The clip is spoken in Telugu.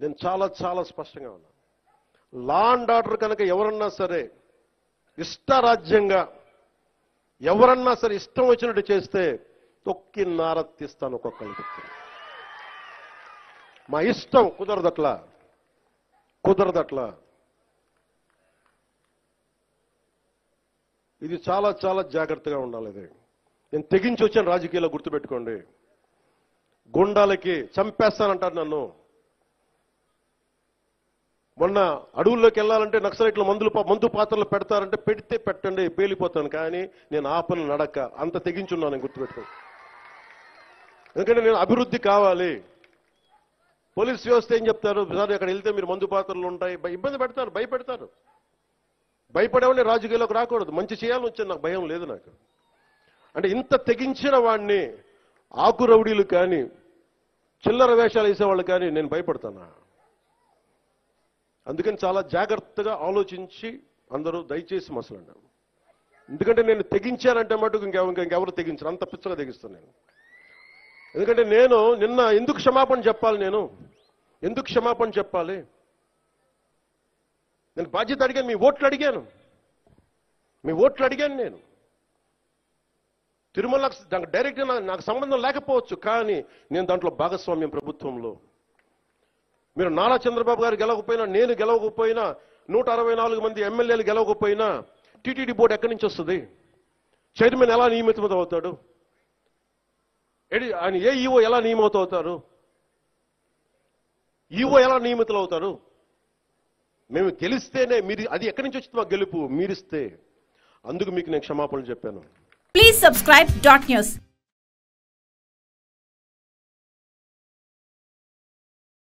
నేను చాలా చాలా స్పష్టంగా ఉన్నాను. లా అండ్ ఆర్డర్ కనుక ఎవరన్నా సరే ఇష్టరాజ్యంగా ఎవరన్నా సరే ఇష్టం వచ్చినట్టు చేస్తే తొక్కి నారత్తిస్తాను ఒక్కొక్కరికి. మా ఇష్టం కుదరదట్లా. ఇది చాలా చాలా జాగ్రత్తగా ఉండాలి. ఇది నేను తెగించి వచ్చాను రాజకీయాల్లో, గుర్తుపెట్టుకోండి. గుండాలకి చంపేస్తానంటారు నన్ను. మొన్న అడవుల్లోకి వెళ్ళాలంటే నక్సలైట్లు మందు పాత్రలు పెడతారంటే పెడితే పెట్టండి, పేలిపోతాను. కానీ నేను ఆపను నడక, అంత తెగించున్నాను, గుర్తుపెట్టుకోండి. ఎందుకంటే నేను అభివృద్ధి కావాలి. పోలీస్ వ్యవస్థ ఏం చెప్తారు, సార్ అక్కడ వెళ్తే మీరు మందు పాత్రలు ఉంటాయి, ఇబ్బంది పెడతారు, భయపెడతారు. భయపడేవాడిని రాజకీయాల్లోకి రాకూడదు. మంచి చేయాలని వచ్చాను, నాకు భయం లేదు. నాకు అంటే ఇంత తెగించిన వాడిని ఆకు రౌడీలు కానీ చిల్లర వేషాలు వేసేవాళ్ళు కానీ నేను భయపడతానా? అందుకని చాలా జాగ్రత్తగా ఆలోచించి అందరూ దయచేసి మసలండి. ఎందుకంటే నేను తెగించానంటే మటుకు ఇంకెవరు తెగించరు, అంత పిచ్చగా తెగిస్తాను నేను. ఎందుకంటే నేను నిన్న ఎందుకు క్షమాపణ చెప్పాలి? ఎందుకు క్షమాపణ చెప్పాలి? నేను బాధ్యత అడిగాను, మీ ఓట్లు అడిగాను. నేను తిరుమల డైరెక్ట్గా నాకు సంబంధం లేకపోవచ్చు, కానీ నేను దాంట్లో భాగస్వామ్యం. ప్రభుత్వంలో మీరు నారా చంద్రబాబు గారు గెలవకపోయినా, నేను గెలవకపోయినా, 164 మంది ఎమ్మెల్యేలు గెలవకపోయినా టీటీడీ బోర్డు ఎక్కడి నుంచి వస్తుంది? చైర్మన్ ఎలా నియమితం అవుతాడు? ఆయన ఈఓ ఎలా నియమితవుతారు? ఈఓ ఎలా నియమితులు అవుతారు? మేము గెలిస్తేనే మీరు, అది ఎక్కడి నుంచి వచ్చింది? మా గెలుపు మీరిస్తే. అందుకు మీకు నేను క్షమాపణలు చెప్పాను. Please subscribe .news.